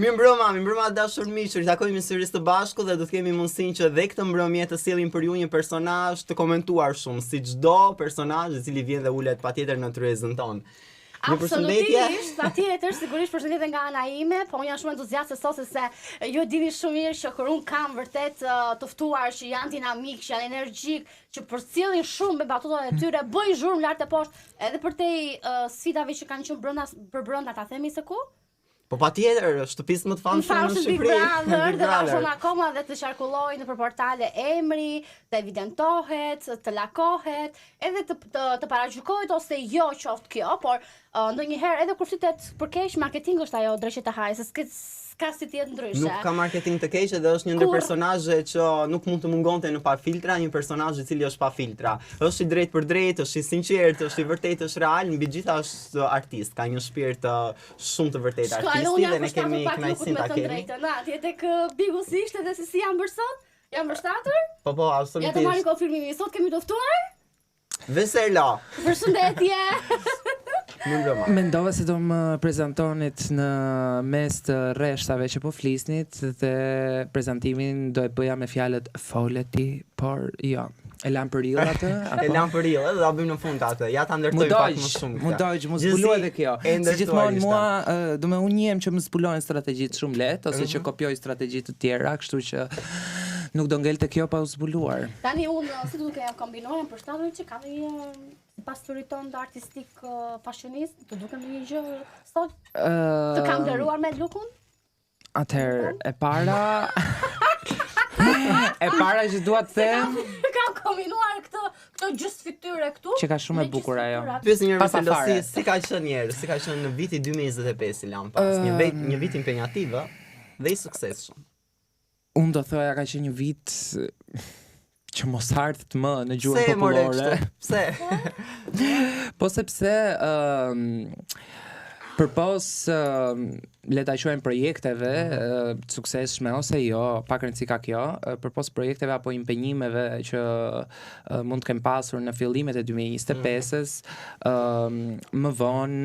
Mirëmbrëma dashur miq, ritakojmë sërish të bashku dhe do të kemi mundësinë që dhe këtë mbrëmje të sillim për ju një personazh të komentuar shumë, si çdo personazh i cili vjen dhe ulet patjetër në tryezën tonë. Absolutisht, patjetër, sigurisht përshëndetje nga ana ime, po unë jam shumë entuziaste sot se ju dini shumë mirë që kur un kam vërtet të ftuar që janë dinamik, që janë energjik, që përcjellin shumë me batutat e tyre, bëjnë zhurmë lart e poshtë, edhe për te sfidave që kanë qenë brenda, ta themi se ku? Po patjetër, shtëpisë më të famshme në Shqipëri. Big Brother, dhe vazhdon akoma dhe të qarkullojnë nëpër portale emri, të evidentohet, të lakohet, edhe të paragjykohet ose jo qoftë kjo, por ndonjëherë edhe kur flitet për keq, marketing është ajo drejtë e hajës, s'ka si të jetë ndryshe. Nuk ka marketing të keq dhe është një ndër personazhe që nuk mund të mungonte në pa filtra, një personazh i cili është pa filtra. Është i drejtë për drejtë, është i sinqert, është i vërtetë, është real, mbi gjitha është artist, ka një shpirt shumë të vërtetë artisti dhe ne kemi kënaqësinë ta kemi. Atje tek Bigu si ishte dhe si jam bërë sot? Jam mbështatur? Po, absolutisht. Ja të marrin konfirmimin. Sot kemi të ftuar? Vesela. Përshëndetje. Mendova se do më prezentonit në mes të rreshtave që po flisnit dhe prezantimin do e bëja me fjalët foleti, por jo. E lam për rill atë? E lam për rill, edhe do bëjmë në fund atë. Ja ta ndërtoj pak më shumë. Mu zbuloj edhe kjo. Si gjithmonë mua, do me unë njem që më zbulojnë strategjitë shumë lehtë ose që kopjoj strategjitë të tjera, kështu që nuk do ngelte kjo pa u zbuluar. Tani unë si duke ja kombinuar për shtatë që ka një pasurit tonë artistik fashionist, të duke një gjë sot? Të kam vleruar me lukun? Atëherë, e para që dua të them kam kombinuar këtë gjysmë fytyre këtu. Që ka shumë e bukur ajo. Pyes një Veselosi, si ka qenë në vitin 2025 i lam pas, një vit impenjativ dhe i suksesshëm. Unë do thoja ka qenë një vit që mos ardhët më në gjuhën popullore. Pse? Po sepse përpos le ta quajmë projekteve të suksesshme ose jo, pak rëndësi ka kjo, përpos projekteve apo impenjimeve që mund të kem pasur në fillimet e 2025-s, më vonë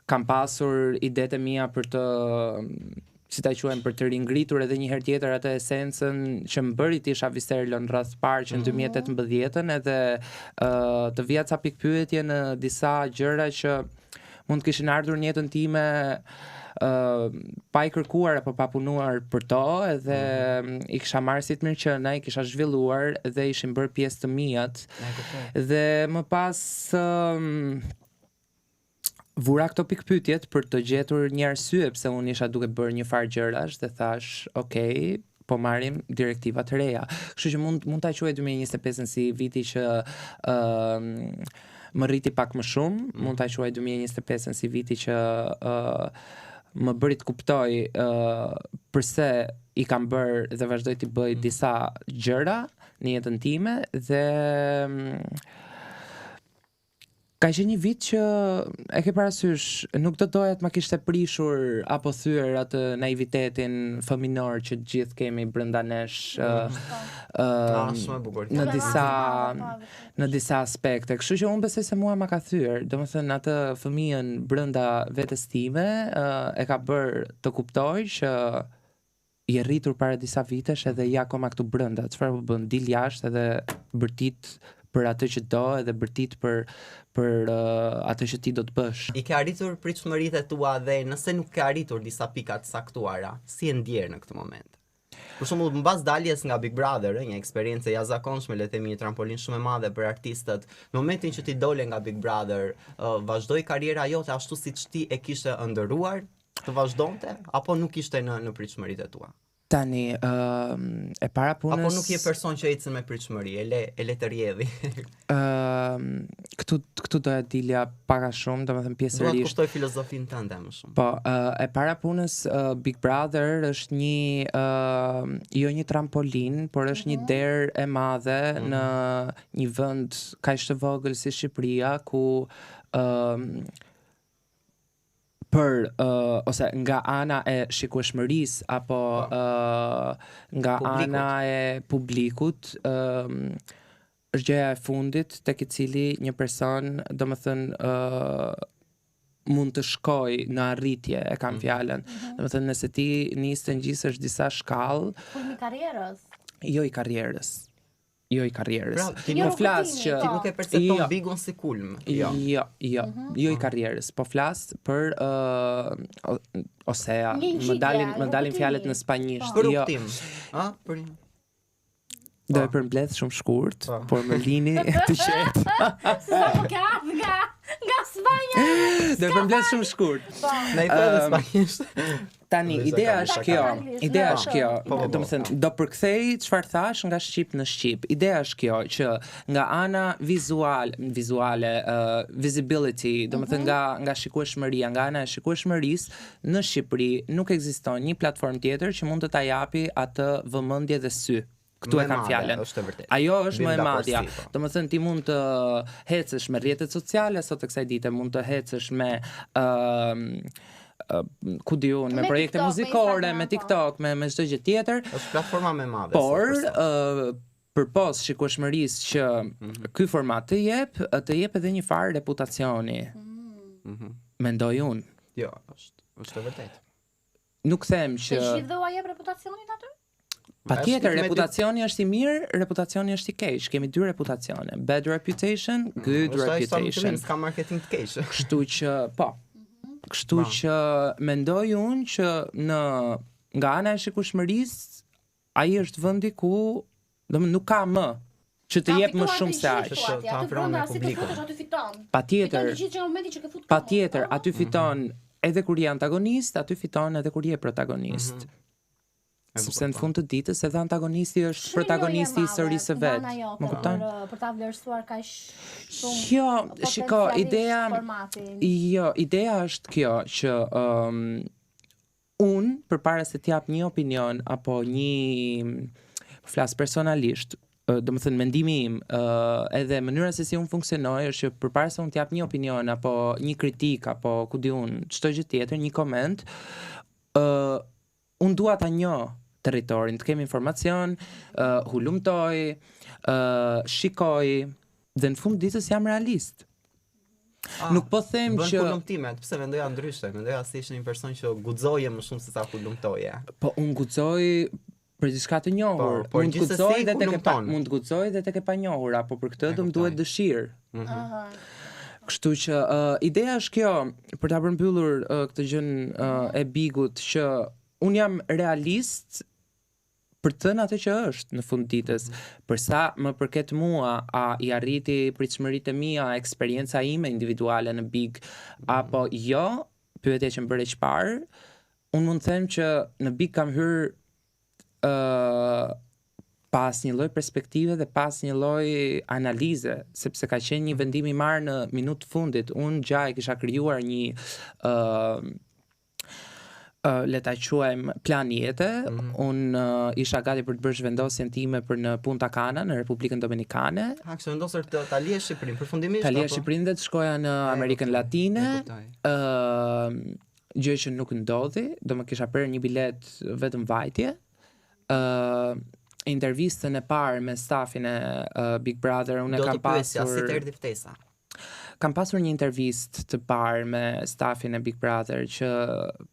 kam pasur idetë mia për të si ta quajmë për të ringritur edhe një herë tjetër atë esencën që më bëri të isha Visterlon rreth parë që në 2018-ën edhe të vija ca pikpyetje në disa gjëra që mund të kishin ardhur në jetën time pa i kërkuar apo pa punuar për to edhe i kisha marrë si të mirë qëna, i kisha zhvilluar dhe ishin bërë pjesë të mijat dhe më pas vura këto pikpyetjet për të gjetur një arsye pse unë isha duke bërë një farë gjërash dhe thash, okay, po marrim direktiva të reja. Kështu që mund ta quaj 2025-ën si viti që më rriti pak më shumë, mund ta quaj 2025-ën si viti që më bëri të kuptoj përse i kam bërë dhe vazhdoj të bëj disa gjëra në jetën time dhe ka qenë një vit që e ke parasysh, nuk do doja të ma kishte prishur apo thyer atë naivitetin fëminor që gjithë kemi brenda nesh në disa aspekte. Kështu që unë besoj se mua ma ka thyer, domethënë atë fëmijën brenda vetes time e ka bërë të kuptoj që i rritur para disa vitesh edhe ja akoma këtu brenda, çfarë po bën, dil jashtë edhe bërtit për atë që do edhe bërtit për atë që ti do të bësh. I ke arritur pritshmëritë tua dhe nëse nuk ke arritur disa pika të saktuara, si e ndjer në këtë moment? Për shembull, mbas daljes nga Big Brother, një eksperiencë e jashtëzakonshme, le të themi një trampolin shumë e madhe për artistët. Në momentin që ti dole nga Big Brother, vazhdoi karriera jote ashtu siç ti e kishe ëndërruar, të vazhdonte apo nuk ishte në pritshmëritë tua? Tani, e para punës... Apo nuk je person që ecën me pritshmëri, e le të rjedhi? Këtu do e dilja paka shumë, do me thëmë pjesërisht... Duat kuptoj filozofinë tënde më shumë. Po, e para punës, Big Brother është jo një trampolin, por është një derë e madhe në një vend kaq të vogël si Shqipëria, ku... për ose nga ana e shikueshmërisë apo nga ana e publikut është gjëja e fundit tek i cili një person, domethënë mund të shkoj në arritje, e kam fjalën. Domethënë nëse ti nis të ngjisësh disa shkallë, Kulmi karrierës. jo i karrierës. Jo i karrierës. Pra, ti Po nuk flas kuptimi, që Ti nuk e percepton Jo. bigun si kulm. Jo, jo i karrierës, po flas për osea, Një më dalin rrugëtimi. fjalët në spanjisht. Për Jo, rrugtim. A? Për do e përmbledh shumë shkurt, Po. por më lini të qetë. Se sa po ka nga Spanja. Do e përmbledh shumë shkurt. Na i thënë në spanjisht. Tani, Vëllai, ideja sa është ka- kjo. anglisht, Ideja po. është kjo. Po, po, Do të thënë, do përkthej çfarë thash nga shqip në shqip. Ideja është kjo që nga ana vizuale, visibility, do të thënë nga shikueshmëria, nga ana e shikueshmërisë në Shqipëri nuk ekziston një platformë tjetër që mund të ta japi atë vëmendje dhe sy. Këtu e Më kam madhe, fjalën. është e vërtetë. Ajo është Vim më e nga madhja. porsi, po. Domethënë ti mund të hecësh me rrjetet sociale sot e kësaj dite, mund të hecësh me ku diun, me Me projekte TikTok, me muzikore, Instagram, me po. TikTok, me çdo gjë tjetër, Është platforma më e madhe. por 100%. përpos shikueshmërisë që ky format të jep edhe një farë reputacioni. Mendoj unë. Jo, është e vërtetë. Nuk them Se që gjithë do jep reputacionin aty? patjetër Është me reputacioni është i mirë, reputacioni është i keq. Kemi dy reputacione. Bad reputation, good Është ai sa më të reputation. mirë, s'ka marketing të keq. Kështu që po. Kështu që mendoj unë që nga ana e shikueshmërisë ai është vendi ku nuk ka më që të jep më shumë se aq. Është Aty ta afron brenda me si të publikun. futesh aty fiton. Patjetër, Fiton të gjithë që në momentin që ke futur. patjetër, aty fiton edhe kur je antagonist, aty fiton edhe kur je protagonist. Sepse në fund të ditës edhe antagonisti është protagonisti i sërisë së vet. Më kupton? Për ta vlerësuar kaq shumë. Jo, shiko, Formatin. Jo, ideja është kjo që unë përpara se t'jap një opinion apo një flas personalisht, do më thënë mendimi im, edhe mënyra se si unë funksionoj është që përpara se unë t'jap një opinion apo një kritik apo ku di unë çdo gjë tjetër, një koment, unë dua ta njoh territorin, të kem informacion, hulumtoj, shikoj, dhe në fund ditës jam realist. Nuk po them Bën që hulumtimet, pse mendoja ndryshe, mendoja se ishe një person që guxoje më shumë se sa hulumtoje. po unë guxoj për diçka të njohur. por Mund të gjithsesi guxoj dhe tek e pa, hulumton. mund të guxoj dhe tek e panjohura, po për këtë do më duhet dëshirë. Aha. Kështu që ideja është kjo, për ta përmbyllur këtë gjën e bigut, që unë jam realist për të thënë atë që është në fund ditës. Për sa më përket mua, a i arriti pritshmëritë e mia, eksperjenca ime individuale në Big apo jo, pyetja që më bëre çfarë, unë mund të them që në Big kam hyrë pas një lloj perspektive dhe pas një lloj analize, sepse ka qenë një vendim i marrë në minutë fundit. Unë gjaj kisha krijuar një le ta quajmë plan jete. Unë isha gati për të bërë zhvendosjen time për në Punta Cana në Republikën Dominikane. Ha, kështë vendosur të ta lije Shqipërinë përfundimisht. Ta lija apo? Shqipërinë dhe të shkoja në Amerikën Latine. E kuptoj. Gjë që nuk ndodhi, do më kisha prerë një bilet vetëm vajtje. Intervistën e parë me stafin e Big Brother, unë Do kam të pyesja, si pasur të erdhi ftesa? kam pasur një intervistë të parë me stafin e Big Brother që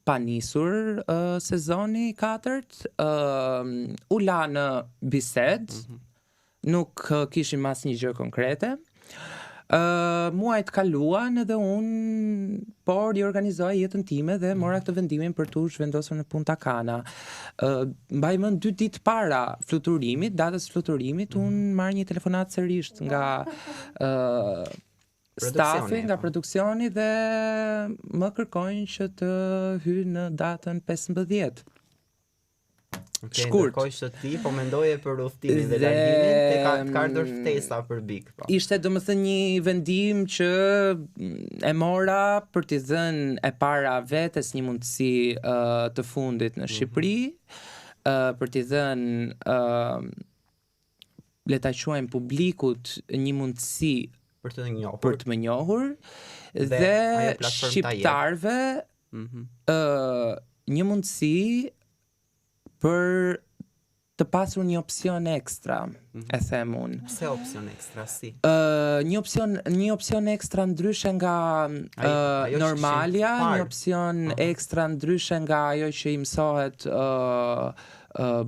pa nisur sezoni i 4, u la në bisedë, nuk kishim asnjë gjë konkrete. Muajt kaluan edhe unë por i organizoj jetën time dhe mora këtë vendimin për t'u zhvendosur në Punta Cana. Mbaj mend 2 ditë para fluturimit, datës fluturimit, unë marr një telefonat sërish nga stafi, nga produksioni dhe më kërkojnë që të hyj në datën 15. Shkurt. Ndërkohë që ti po mendoje për udhëtimin dhe Dhe, largimin, ka ardhur ftesa për Big, po. Ishte domethënë një vendim që e mora për t'i dhënë e para vetes një mundësi të fundit në Shqipëri, për t'i dhënë le ta quajmë publikut një mundësi Për të njohur. për të më njohur Dhe dhe ajo platformë ta jep. shqiptarëve një mundësi për të pasur një opsion ekstra, e them unë. Pse opsion ekstra si? Një opsion ekstra ndryshe nga Ajo që normalja, kishim parë. një opsion ekstra ndryshe nga ajo që i mësohet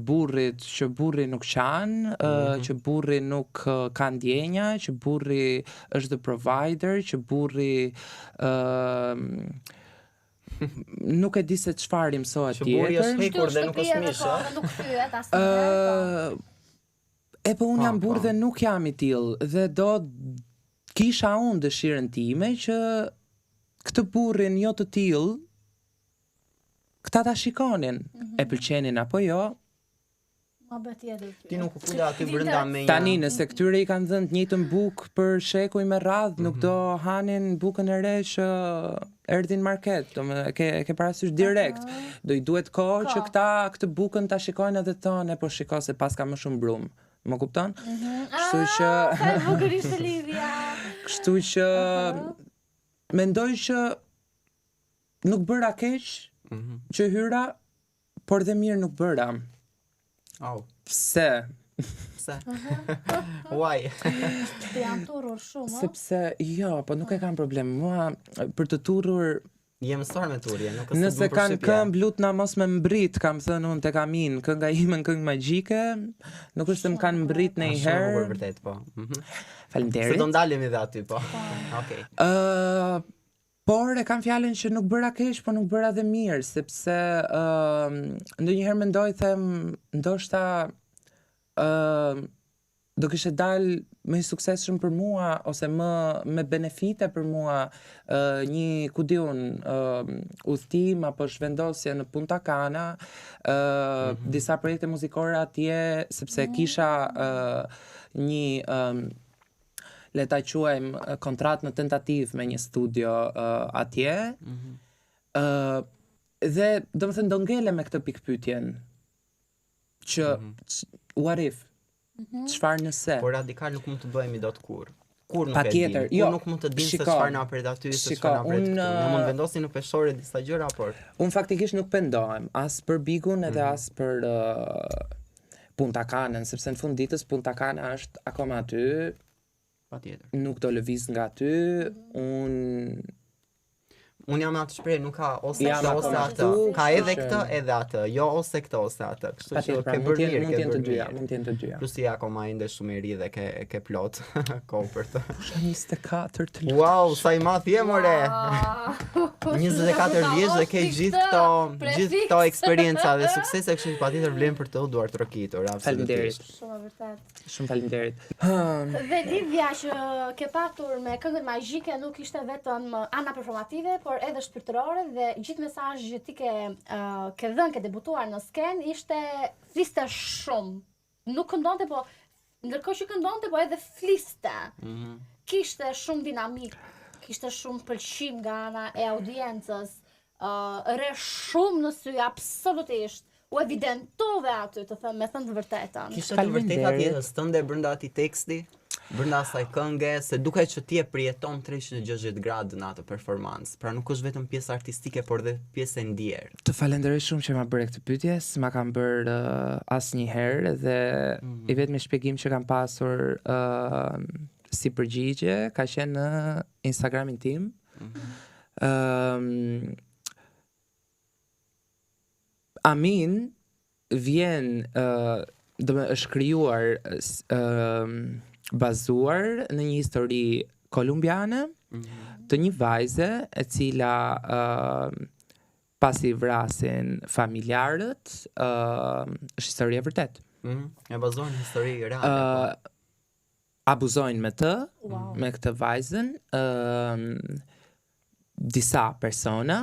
burrit, që burri nuk qanë, që burri nuk ka ndjenja, që burri është the provider, që burri nuk e di se çfarë i mësohet Që burri është tjetër. hekur dhe nuk është mish, Shtyp shtëpia dhe nuk thyet asnjëherë. E po unë jam Po, burr po. dhe nuk jam i tillë dhe do kisha unë dëshirën time që këtë burrin jo të tillë këta ta shikonin, e pëlqenin apo jo. Ma bë tjetër. Ti nuk u fula aty brenda me Tani nëse këtyre i kanë dhënë të njëjtën bukë për shekuj me radhë, nuk do hanin bukën e re që erdhin market, do me ke parasysh direkt. Do i duhet kohë që këta këtë bukën ta shikojnë edhe thonë, po shiko se pas ka më shumë brumë. Më kupton? Kështu që Sa e bukur ishte lidhja. kështu që mendoj që nuk bëra keq që hyra, por dhe mirë nuk bëra. Au, Pse? pse? Why? Të jam turrur shumë, ë? Sepse jo, po nuk e kam problem. Mua për të turrur, Je mësuar me turje, nuk është nëse kanë këmbë lutna mos me mbrit, kam thënë unë tek Amin, kënga ime në këngë magjike, nuk është se më kanë mbrit Shumë ndonjëherë. vërtet, po. Se do Faleminderit. ndalemi dhe aty, po. Okej. Por e kam fjalën që nuk bëra keq, po nuk bëra dhe mirë, sepse ndonjëherë mendoj them ndoshta do kishte dalë më i suksesshëm për mua ose më me benefite për mua një ku di unë udhtim apo zhvendosje në Punta Cana, disa projekte muzikore atje sepse kisha një le ta quajmë kontratë në tentativë me një studio atje. Dhe domethënë do ngele me këtë pikpyetjen që what if? Çfarë nëse? Por radikal nuk mund të bëhemi dot kur. Kur nuk Patjetër, e dim. jo, Kur nuk mund të dim se shiko, çfarë na pret aty, se shiko, çfarë na pret unë, këtu. Ne mund vendosim në peshore disa gjëra, por Unë faktikisht nuk pendohem as për Bigun edhe as për Punta Canën, sepse në fund ditës Punta Cana është akoma aty, patjetër. nuk do lëviz nga aty, Unë jam atë shpreh, nuk ka ose Jam këtë ose akoma atë. këtu, Ka edhe kështu që- këtë edhe atë, jo ose këtë ose atë. Kështu që patjetër, pra ke mund bërë të mirë, jenë ke të bërë dyja, mirë. mund të jenë të dyja. Plus je akoma ende shumë i ri dhe ke plot kohë për të. Isha 24 të lutem. Wow, sa i madh je more. 24 vjeç dhe ke gjithë këto eksperjenca dhe suksese, kështu që patjetër vlen për të u duar trokitur, Faleminderit. absolutisht. Shumë e vërtet. Shumë faleminderit. Dhe lidhja që ke patur me këngën magjike nuk ishte vetëm ana performative, por edhe shpirtërore dhe gjithë mesazhi që ti ke dhënë, ke debutuar në skenë ishte fliste shumë. Nuk këndonte, po ndërkohë që këndonte, po edhe fliste. Kishte shumë dinamik, kishte shumë pëlqim nga ana e audiencës, re shumë në sy, absolutisht. U evidentove aty, të them, me thënë të vërtetën. Kishte të vërtetë Faleminderit. jetës tënde brenda atij teksti, brenda asaj kënge, se duket që ti e përjeton 360 gradë në atë performancë. Pra nuk është vetëm pjesë artistike, por dhe pjesë e ndjerë. Të falenderoj shumë që ma bërë këtë pyetje, s'ma kam bërë asnjëherë dhe i vetmi shpjegim që kam pasur si përgjigje ka qenë në Instagramin tim. Amin vjen do me është krijuar bazuar në një histori kolumbiane të një vajze e cila pasi vrasin familjarët, është histori e vërtet. E bazohen në histori reale. Abuzojnë me të, Wow. me këtë vajzën, disa persona,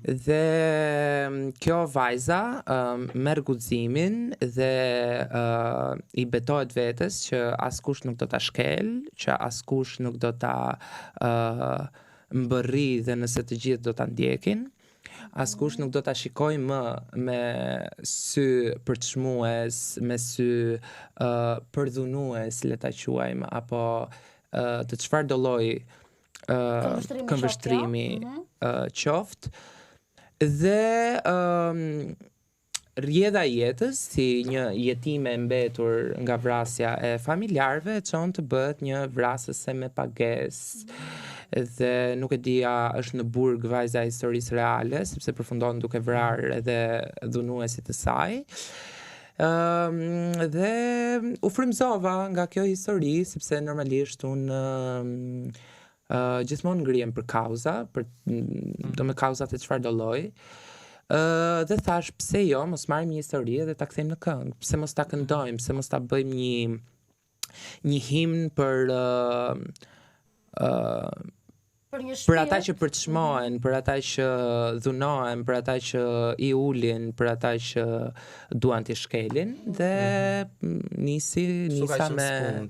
dhe kjo vajza merr guximin dhe i betohet vetes që askush nuk do ta shkel, që askush nuk do ta mbërri dhe nëse të gjithë do ta ndjekin. Askush nuk do ta shikoj më me sy përçmues, me sy përdhunues, le ta quajmë, apo të çfarë do lloj këmbështrimi qoftë. Dhe rrjedha e jetës si një jetime e mbetur nga vrasja e familjarëve çon të bëhet një vrasëse me pagesë. Dhe nuk e di a është në burg vajza e historisë reale, sepse përfundon duke vrarë edhe dhunuesit e saj. Dhe u frymëzova nga kjo histori, sepse normalisht unë gjithmonë ngrihem për kauza, do me kauzat e çfarëdo lloji. Dhe thash pse jo, mos marrim një histori dhe ta kthejmë në këngë, pse mos ta këndojmë, pse mos ta bëjmë një himn për për ata që përçmohen, për ata që dhunohen, për ata që i ulin, për ata që duan t'i shkelin dhe nisa me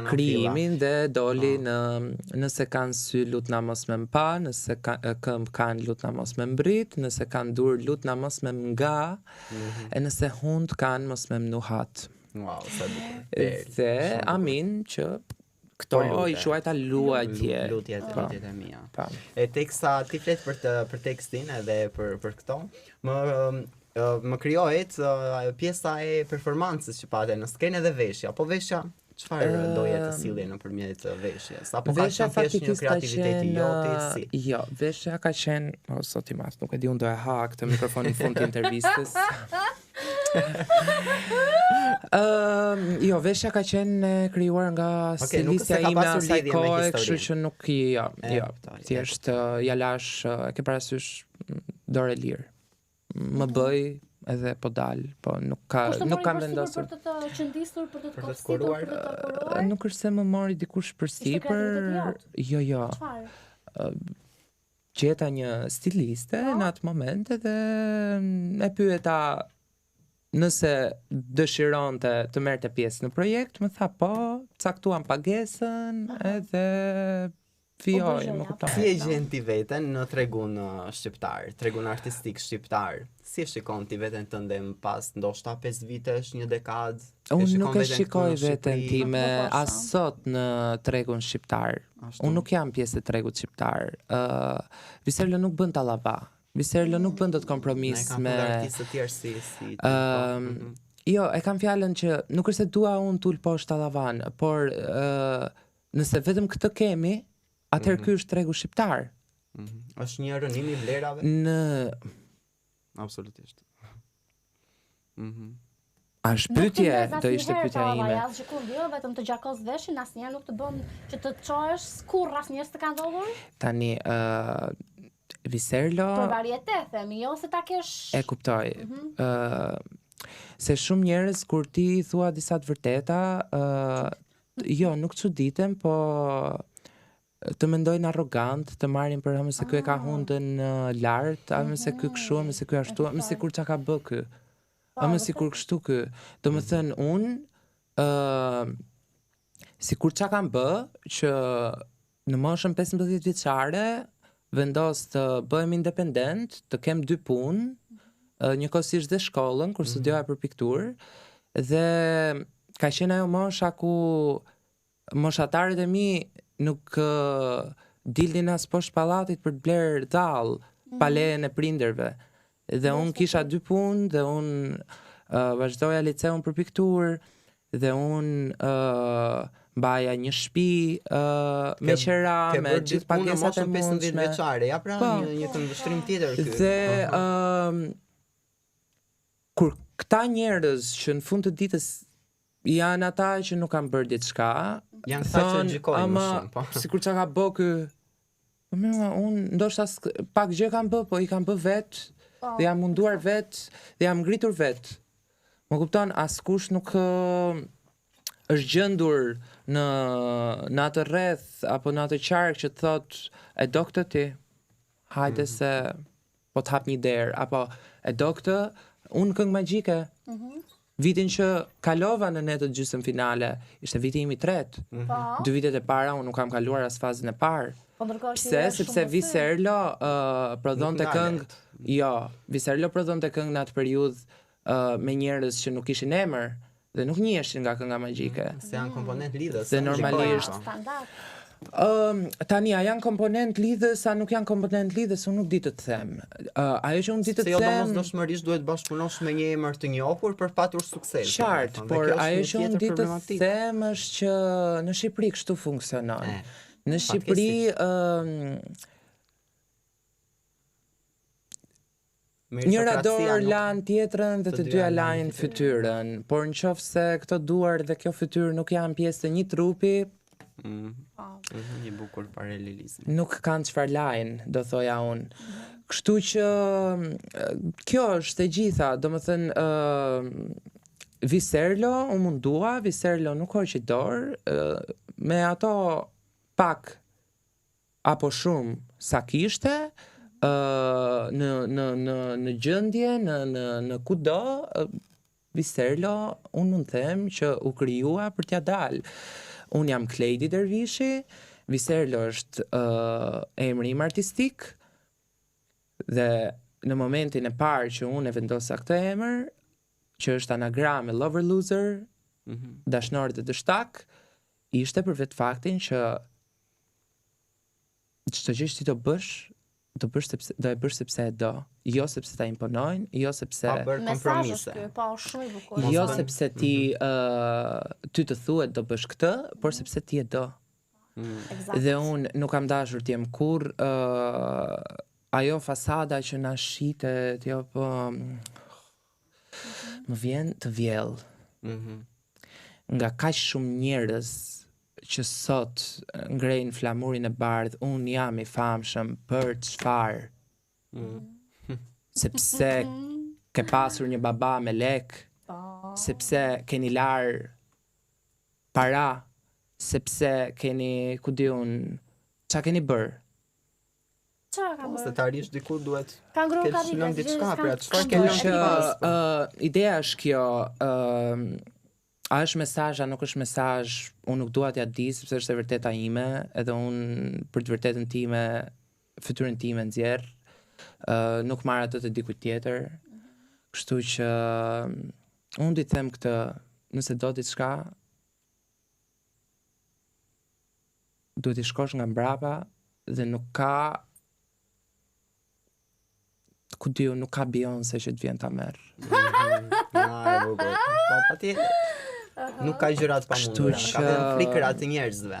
krijimin dhe doli në nëse kanë sy lutna mos me mpa, nëse këmbë kanë lutna mos me mbrit, nëse kanë dur lutna mos me mga, e nëse hund kanë mos me mnuhat. Wow, sa bukur. Dhe amin që këto i quajta luajtje. Lutjet e mia. E teksta ti flet për tekstin edhe për këto. Më krijohet pjesa e performancës që patë në skenë dhe veshja. Po veshja çfarë doje të sillje nëpërmjet veshjes? Apo ka qenë thjesht një kreativiteti jote si? Jo, veshja ka qenë, sot i mas, nuk e di unë do e ha këtë mikrofonin fund të intervistës. Jo, veshja ka qenë krijuar nga stilistja ime asaj kohe, kështu që nuk thjesht ja lash, ke parasysh dorë lirë. Më bëj edhe po dal, po nuk kam vendosur për të qëndisur, për të kuruar. Nuk është se më mori dikush përsipër. Jo. Çfarë? Gjeta një stiliste në atë moment dhe e pyeta nëse dëshironte të merrte pjesë në projekt, më tha po, caktuam pagesën edhe filloi, më kupton. Si e gjen ti veten në tregun shqiptar, tregun artistik shqiptar? Si e shikon ti veten tënde më pas ndoshta 5 vitesh, një dekadë? Unë nuk e shikoj veten time as sot në tregun shqiptar. Unë nuk jam pjesë e tregut shqiptar. Viserlo nuk bën tallava. Viserlo nuk bën dot kompromis me artistë të tjerë si jo, e kam fjalën që nuk është se dua unë tul poshtë tallavan, por nëse vetëm këtë kemi, atëherë ky është tregu shqiptar. Është një rënim i vlerave? Absolutisht. A shpytje do ishte pyetja ime. Ja, jo vetëm të gjakos veshin, asnjëherë nuk të bën që të çohesh, kur asnjëherë s'të ka ndodhur? Tani Viserlo për varietë themi, jo se ta kesh. E kuptoj. Se shumë njerëz kur ti thua disa të vërteta, jo, nuk çuditem, po të mendojnë arrogant, të marrin për hëmë se ky e ka hundën lart, hëmë se ky kështu, hëmë se ky ashtu, hëmë se kur çka ka bë ky. Hëmë si kur kështu ky. Domethënë unë sikur çka kam bë që në moshën 15 vjeçare vendos të bëhem independent, të kem 2 punë, njëkohësisht dhe shkollën kur studioja për pikturë dhe ka qenë ajo mosha ku moshatarët e mi nuk dilnin as poshtë pallatit për të bler dhall pa lejen e prindërve. Dhe unë kisha 2 punë dhe unë vazhdoja liceun për pikturë dhe unë mbaja një shtëpi me qera, me gjithë pagesat e mundshme. 15 vjeçare, ja pra një këndvështrim tjetër ky. Dhe kur këta njerëz që në fund të ditës janë ata që nuk kanë bërë diçka, janë ata që gjykojnë më shumë, po. Sikur çka ka bë ky. Unë ndoshta pak gjë kam bë, po i kam bë vet, dhe jam munduar vet, dhe jam ngritur vet. Më kupton, askush nuk është gjendur në atë rreth apo në atë qark që të thot e do këtë ti, hajde se po të hap një derë, apo e do këtë, unë këngë magjike. Vitin që kalova në netët gjysmë finale, ishte viti im i 3. 2 vitet e para unë nuk kam kaluar as fazën e parë. Pse? Sepse Viserlo prodhonte këngë. Jo, Viserlo prodhonte këngë në atë periudhë me njerëz që nuk kishin emër dhe nuk njiheshin nga kënga magjike. Se janë komponent lidhës. Dhe normalisht Tani, a janë komponent lidhës, a nuk janë komponent lidhës, unë nuk di të them. Ajo që unë di të Se jo them... domosdoshmërisht duhet bashkëpunosh me një emër të njohur për patur sukses. Qartë, por ajo që unë di të them është që në Shqipëri kështu funksionon. Në Shqipëri njëra dorë lanë tjetrën dhe të dyja lajnë fytyrën, por në qoftë se këto duar dhe kjo fytyrë nuk janë pjesë të një trupi, Një bukur paralelizëm. nuk kanë çfarë lajnë, do thoja unë. Kështu që kjo është e gjitha, domethënë Viserlo u mundua, Viserlo nuk hoqi dorë, me ato pak apo shumë sa kishte, në gjendje, në kudo, Viserlo, unë mund them që u krijua për t'ja dalë. Unë jam Klejdi Dervishi, Viserlo është emri im artistik, dhe në momentin e parë që unë e vendosa këtë emër, që është anagram e Lover Loser, dashnor dhe dështak, ishte për vetë faktin që çdo gjë që ti do e bësh sepse e do, jo sepse ta imponojnë, jo sepse Pa bërë kompromise. Po, shumë i bukur. jo sepse ti të thuhet do bësh këtë, por sepse ti e do. Dhe unë nuk kam dashur t'jem kur ajo fasada që na shitet, jo po më vjen të vjell. Nga kaq shumë njerëz që sot ngrejnë flamurin e bardh, unë jam i famshëm për çfarë? Sepse ke pasur një baba me lek, sepse keni lar para, sepse keni, ku di unë, qa keni bërë? Çfarë ka Se bërë? të arrish diku duhet Ka ngrua ke karrierë, lënë diçka për atë. Çfarë ke Kështu lënë që pas? ideja është kjo, a është mesazh, a nuk është mesazh, unë nuk dua t'ja di sepse është e vërteta ime, edhe unë për të vërtetën time, fytyrën time nxjerr, nuk marr atë të dikujt tjetër. Kështu që unë di të them këtë, nëse do diçka, duhet i shkosh nga mbrapa dhe nuk ka, ku diu, nuk ka Beyoncé që të vjen ta merr. E bukur. Po patjetër. Nuk ka gjëra të pamundura, Kështu ka që- vetëm frikërat e njerëzve.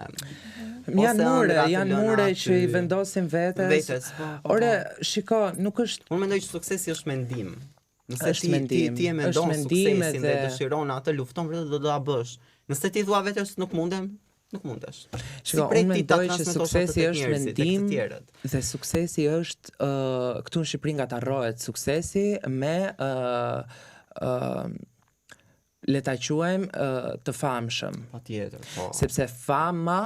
Janë mure që i vendosin Vetes, po. Ore, shiko, nuk është Unë mendoj që suksesi është mendim. Nëse Është ti mendim. ti e mendon Është mendim suksesin dhe edhe- dëshiron atë, lufton vërtet do ta bësh. Nëse ti thua vetes nuk mundem, nuk mundesh. Shiko, prej unë ti ta mendoj që transmetosh suksesi atë tek është njerëzit, tek të mendim tjerët. dhe suksesi është këtu në Shqipëri ngatarrohet suksesi me le ta quajmë të famshëm, Patjetër, po. sepse fama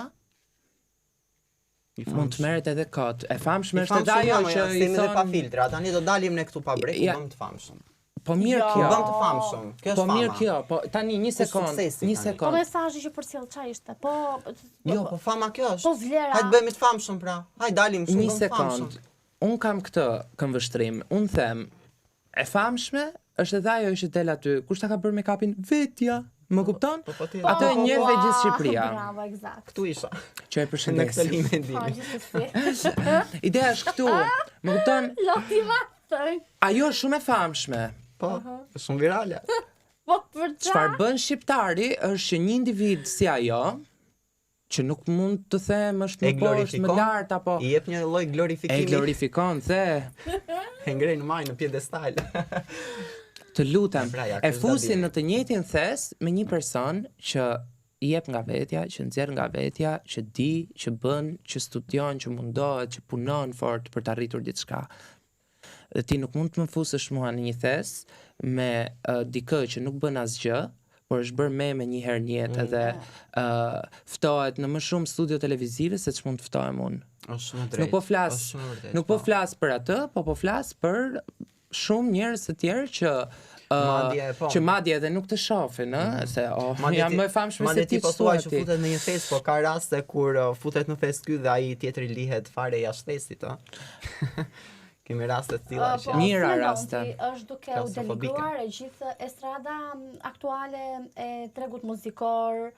mund të merret edhe kot. E famshme është edhe ajo që i themi edhe pa thon, filtra, tani do dalim ne këtu pa brek, Ja. bëm të famshëm. po mirë Jo. kjo. Bëm të famshëm. Kjo Po është fama. mirë kjo, po tani një sekond, suksesi një tani. Po sekond. mesazhi që përcjell çfarë ishte? Po Jo, po fama kjo është. Po vlera. Hajde bëhemi të famshëm pra. Hajde dalim shumë Një bëm të famshëm. sekond. Un kam këtë këmbvështrim. Un them, e famshme është edhe ajo që del aty. Kush ta ka bërë make-upin? Vetja. Më kupton? Po patjetër. Ato e Po, njeh po, dhe gjithë Shqipëria. Bravo, eksakt. Këtu isha. Që e Në këtë përshëndesim. limë e Po, dimi. gjithsesi. Ideja është këtu. Më kupton? Loti matoj. Ajo është shumë e famshme. Po, është shumë virale. Po për Çfarë bën shqiptari është që një individ si ajo, që nuk mund të them është E më poshtë, më glorifikon. lart apo I jep një lloj e glorifikimi. glorifikon, the. E ngrej në majë në pjedestal. Të lutem, Pra, ja, e ky është fusin gabimi. në të njëjtin thes me një person që i jep nga vetja, që nxjerr nga vetja, që di, që bën, që studion, që mundohet, që punon fort për të arritur diçka. Dhe ti nuk mund të më fusësh mua në një thes me dikë që nuk bën asgjë, por është bërë me një herë në jetë edhe ftohet në më shumë studio televizive se ç'mund të ftohem unë. Është shumë drejt. Nuk po flas, Është shumë vërtet, nuk po flas për atë, po flas për shumë njerëz të tjerë që që madje edhe nuk të shohin, ë, se jam më e famshme se madje ti ti po thuaj që ti. futet në një fest, po ka raste kur futet në fest ky dhe ai tjetri lihet fare jashtë festit, ë. Kemi raste të tilla që Mira mendon raste. ti, është duke u Klaustrofobike. denigruar e gjithë estrada aktuale e tregut muzikor,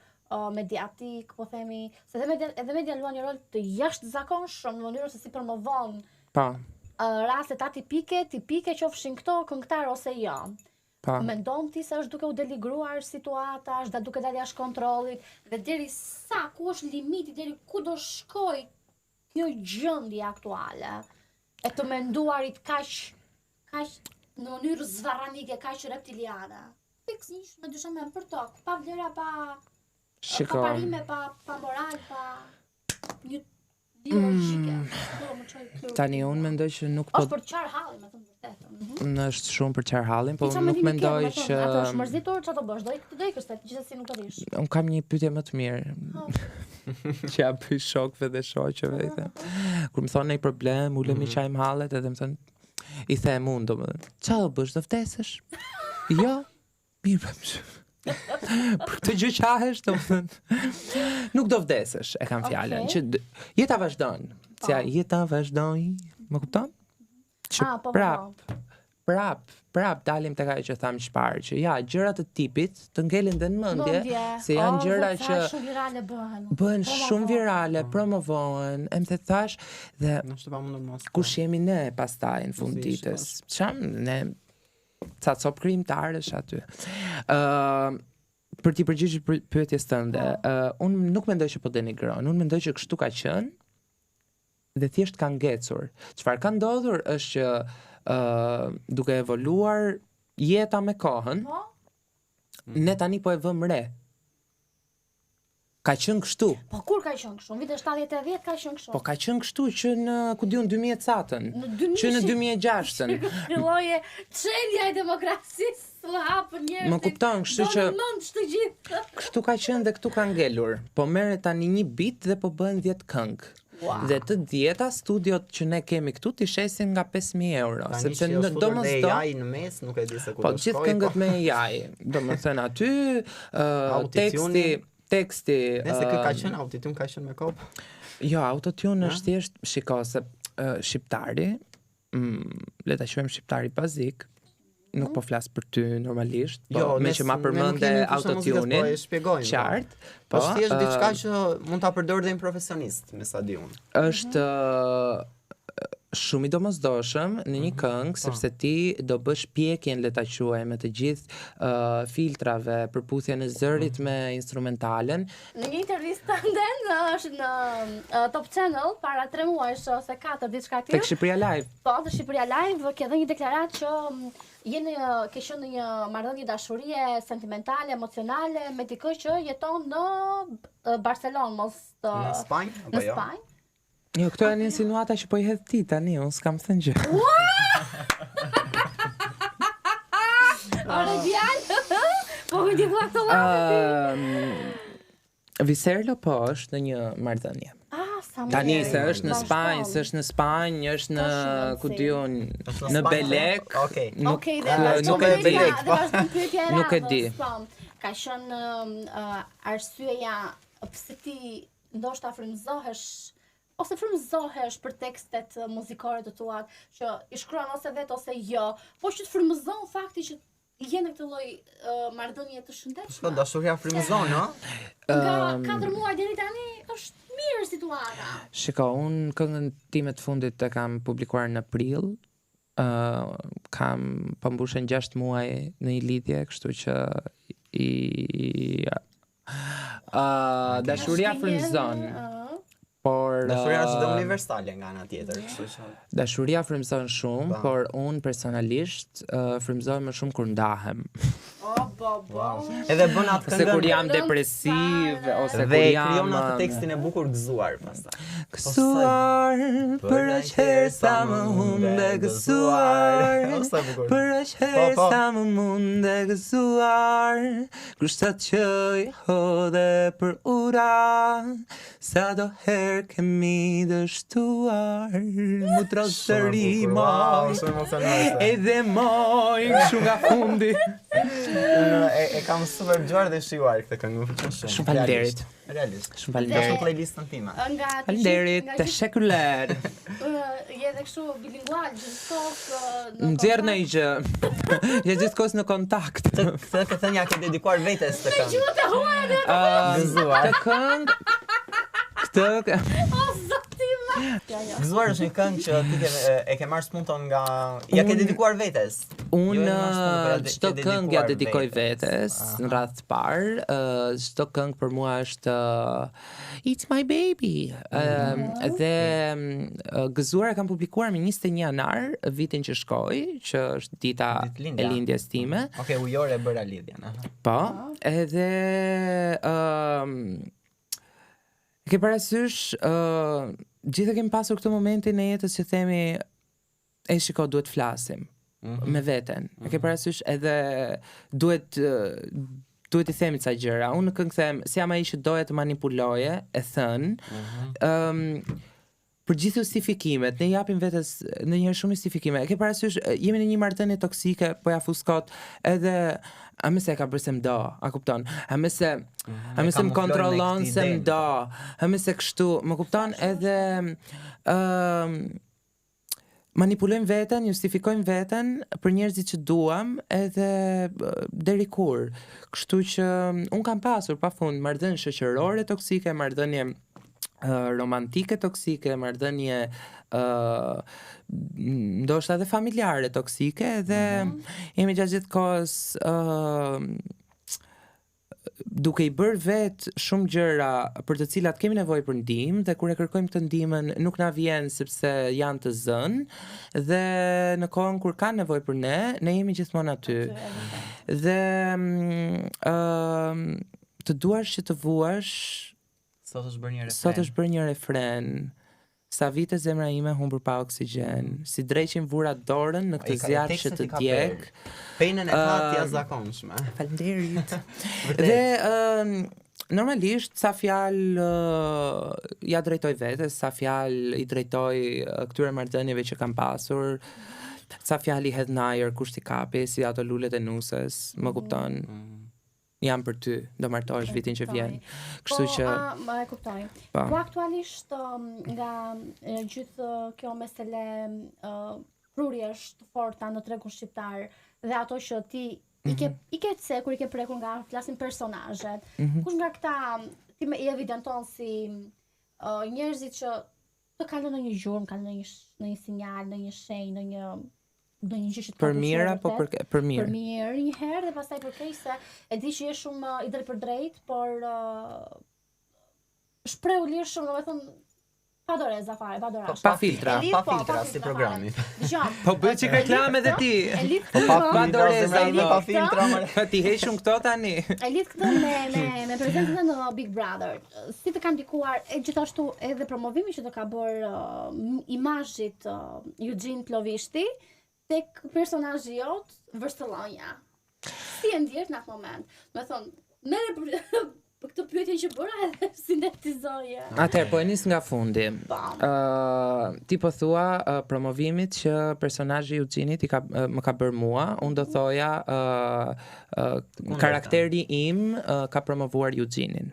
mediatik, po themi, se edhe media luan një rol të jashtëzakonshëm në mënyrën se si promovon Po. rastet atipike, tipike qofshin këto këngëtar ose jo. Po. Mendon ti se është duke u deligruar situata, është duke dalë jashtë kontrollit, dhe deri sa, ku është limiti, deri ku do shkoj kjo gjendje aktuale e të menduarit kaq në mënyrë zvarranike, kaq reptiliane. Fiksisht me dysheme për tokë, pa vlera, pa parime, pa moral, pa një logjike. Tani unë mendoj që nuk po Është për çfarë halli, me thënë vërtetën. është shumë për çfarë hallin, po Ti çfarë nuk mendimi ke, mendoj me thënë, që atë është mërzitur, çfarë do bësh? Do ikësh te gjithsesi nuk do rish. un kam një pyetje më të mirë. Që ja bëj shokëve dhe shoqeve, i them. Kur më thonë një problem, ulemi çajm hallet edhe më thonë i them unë domethënë, çfarë do bësh, do vdesësh? Jo, mirë bësh. Për këtë gjë qahesh, domethënë. Nuk do vdesësh, e kam fjalën, që jeta vazhdon. Si jeta vazhdoi, më kupton? Që prap dalim tek ajo që tham çfarë, që ja, gjëra të tipit të ngelen dhe në mendje, se janë gjëra që shumë virale bëhen shumë virale, promovohen, em të thash dhe kush jemi ne pastaj në fund ditës. Çam ne ca cop krijimtarësh aty. Për t'i përgjigjur pyetjes tënde, unë nuk mendoj që po denigron, unë mendoj që kështu ka qenë dhe thjesht ka ngecur. Çfarë ka ndodhur është që duke evoluar jeta me kohën, ne tani po e vëmë re. Ka qenë kështu. Po kur ka qenë kështu? Në vitet 70-80 ka qenë kështu. Po ka qenë kështu që në ku diun 2000-catën, që në 2006-ën. Filloje çelja e demokracisë, u hapën njerëzit. Më kupton, kështu që kështu ka qenë dhe këtu ka ngelur. Po merret tani një bit dhe po bëhen 10 këngë. Dhe të 10 studiot që ne kemi këtu t'i shesin nga 5.000 euro. Sepse në domosdoshmë AI në mes nuk e di se ku do shkojë. Po gjithë këngët me AI. Domethënë aty teksti nëse kë ka qenë autotune ka qenë me kopë. Jo, autotune është thjesht shiko se shqiptari, le ta quajmë shqiptari bazik, nuk po flas për ty normalisht, po me që ma përmende autotune-in, qartë, po është thjesht diçka që mund ta përdor dhe një profesionist, me sa di unë. Është shumë i domosdoshëm në një këngë, sepse ti do bësh pjekjen, le ta quajmë, me të gjithë filtrave, përputhjen e zërit me instrumentalen. Në një intervistë tënde në Top Channel para 3 muajsh ose 4 diçka tillë. Tek Shqipëria Live. Po, te Shqipëria Live ke dhënë një deklaratë që ke qenë në një marrëdhënie dashurie sentimentale, emocionale me dikë që jeton në Barcelonë, mos në Spanjë apo jo? Në Spanjë. Jo, këto janë insinuata që po i hedh ti tani, unë s'kam thënë gjë. Ore djalë, po ku ti thua këto lajme? Viserlo po është në një marrëdhënie. Tani se është në Spanjë, është në ku diun, në Belek. Nuk e di. Nuk e di. Ka qenë arsyeja pse ti ndoshta frymëzohesh për tekstet muzikore të tua që i shkruan ose vetë ose jo, po që të frymëzon fakti që je në këtë lloj marrëdhënie të shëndetshme. Po dashuria frymëzon, no? Nga 4 muaj deri tani është mirë situata. Shiko, unë këngën time të fundit e kam publikuar në prill. Kam përmbushën 6 muaj në një lidhje, kështu që dashuria frymëzon. Por dashuria është dhe universale nga ana tjetër, kështu që dashuria frymëzon shumë, por unë personalisht frymëzoj më shumë kur ndahem. Edhe bën atë këngën kur jam depresiv ose kur jam krijon atë tekstin e bukur gëzuar pastaj. Gëzuar për aq herë sa më humbe gëzuar. Për aq herë sa më munde gëzuar. Kushtat që i hodhe për ura. Sa do herë kemi dështuar. Mu trosëri moj. Edhe moj kështu nga fundi. e kam super dëgjuar dhe shijuar këtë këngë, më pëlqen shumë. Shumë faleminderit. Realisht. Shumë Ka faleminderit. shumë playlistën time. Nga Faleminderit, teşekkürler. Je edhe kështu bilingual, gjithkohë Nxjerr në gjë. Je gjithkohës në kontakt. Këtë thënia ke dedikuar vetes të këngë. Gjuhët e huaja Gëzuar. Këtë këngë o zoti im. Gëzuar është një këngë që ti e ke marrë spunton nga ja ke dedikuar vetes. Unë Jo, çdo ke këngë ja dedikuar dedikoj vetes. vetes në radh të parë. Çdo këngë për mua është It's my baby. Dhe Gëzuar e kam publikuar me 21 janar vitin që shkoi, që është dita Ditëlindja. e lindjes time. Okej, ujore e bëra lidhjen. Aha. Po, edhe ke parasysh gjithë kemi pasur këtë momentin në jetës që themi e shiko duhet flasim me veten. E ke parasysh edhe duhet i themi ca gjëra. Unë në këngë them, si jam ai që doja të manipuloje, e thën. Për gjithë justifikimet, ne japim vetes ndonjëherë shumë justifikime. E ke parasysh, jemi në një marrëdhënie toksike, po ja fuskot, edhe a më se ka bërë se m'do, a kupton? A më se më kontrollon se m'do, a më se kështu, më kupton? Edhe manipulojmë veten, justifikojmë veten për njerëzit që duam, edhe deri kur. Kështu që un kam pasur pafund marrëdhënie shoqërore toksike, marrëdhënie romantike toksike, marrëdhënie ndoshta edhe familjare toksike, dhe jemi gjatë gjithë kohës duke i bërë vet shumë gjëra për të cilat kemi nevojë për ndihmë, dhe kur e kërkojmë këtë ndihmën nuk na vjen sepse janë të zënë, dhe në kohën kur kanë nevojë për ne jemi gjithmonë aty. Dhe të duash që të vuash, Sot është bërë një refren. sot është bërë një refren. Sa vite zemra ime humbur pa oksigjen, si dreqin vura dorën në këtë zjarr që të djeg. Penën e ka të jashtëzakonshme. Faleminderit. Dhe normalisht sa fjalë ja drejtoj vetes, sa fjalë i drejtoj këtyre marrëdhënieve që kam pasur, sa fjalë i hedh në ajër kush t'i kapi, si ato lulet e nusës, më kupton. Jam për ty, do martohesh vitin që vjen. Kështu që e kuptoj. Po aktualisht nga gjithë kjo mesele prurjesh të forta në tregun shqiptar dhe ato që ti i ke cekur, i ke prekur nga flasin personazhet. Kush nga këta ti më i evidenton si njerëzit që të kanë në një gjurmë, kanë në një sinjal, në një shenjë, në një gjë që për mirë apo për mirë? Për mirë një herë, dhe pastaj për keq se e di që je shumë i drejt për drejt, por shpreh u lirshëm, domethënë pa doreza fare, pa dorash. Pa filtra. Pa filtra si programi. Dgjom. Po bëj çik reklame edhe ti. E lidh Pa doreza, pa filtra. Pa ti heq shumë këto tani. E lidh këtë me prezentën në Big Brother. Si të ka ndikuar gjithashtu edhe promovimi që të ka bërë imazhit Eugene Plovishti tek personazhi jot Vërstëllonja. Si e ndjesh në atë moment? Do të thonë, merre për këtë pyetje që bëra edhe sintetizoje. Atëherë, po e nis nga fundi. Ti po thua promovimit që personazhi i Eugenit më ka bërë mua, unë do thoja karakteri im ka promovuar Eugenin.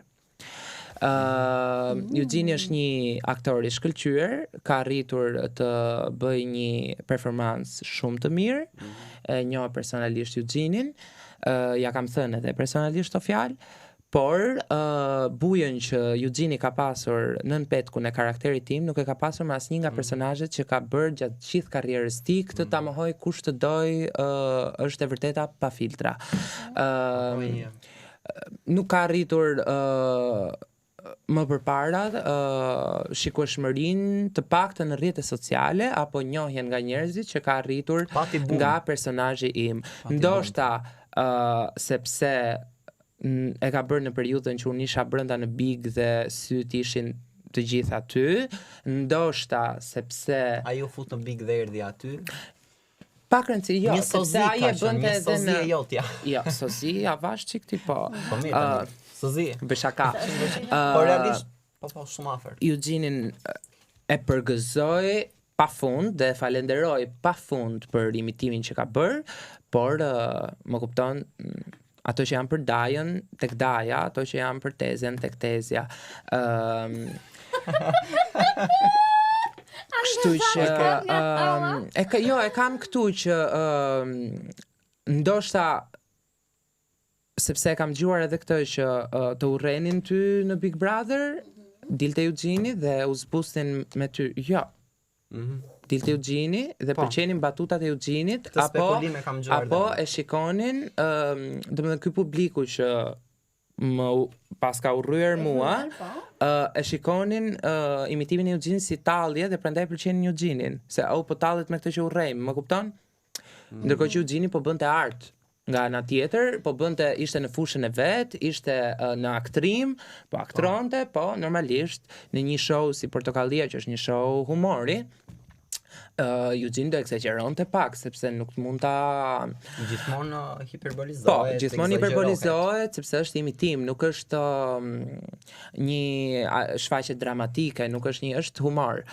Eugeni është një aktor i shkëlqyer, ka arritur të bëjë një performancë shumë të mirë. E njoh personalisht Eugenin, ja kam thënë edhe personalisht të fjalë, por bujën që Eugeni ka pasur nën petkun e karakterit tim nuk e ka pasur me asnjë nga personazhet që ka bërë gjatë gjithë karrierës tij. Këtë ta mohoj kush të doj, është e vërteta pa filtra. Nuk ka arritur më përpara shikueshmërinë të paktën në rrjetet sociale apo njohjen nga njerëzit që ka arritur nga personazhi im. Ndoshta sepse e ka bërë në periudhën që unë isha brenda në Big dhe syt ishin të gjithë aty, ndoshta sepse ai u fut në Big dhe erdhi aty. Pak rëndësi, jo, sepse ai e bënte edhe në jotja. Jo, sozi, avash çik ti po. Po mirë, sozi. Bëshaka. Po realisht, po shumë afër. Eugenin e përgëzoj pafund dhe falenderoj pafund për imitimin që ka bërë, por më kupton, ato që janë për Dajën tek Daja, ato që janë për Tezjen tek Tezja. Kështu që e kam këtu që ndoshta sepse kam dëgjuar edhe këtë që të urrenin ty në Big Brother, dilte Eugjini dhe u zbustin me ty. Jo. Dilte Eugjini dhe pëlqenin batutat e Eugjinit apo e shikonin, domethënë ky publiku që më pas ka urryer mua, e shikonin imitimin e Eugjinit si tallje dhe prandaj pëlqenin Eugjinin, se po tallet me këtë që urrejmë, më kupton? Ndërkohë që Eugjini po bënte art. Nga ana tjetër, ishte në fushën e vet, ishte në aktrim, po aktronte, po normalisht në një show si Portokallia, që është një show humori, Eugene do eksagjeronte pak, sepse nuk mund ta gjithmonë hiperbolizohet. Po, gjithmonë hiperbolizohet, sepse është imitim, nuk është një shfaqje dramatike, nuk është humor.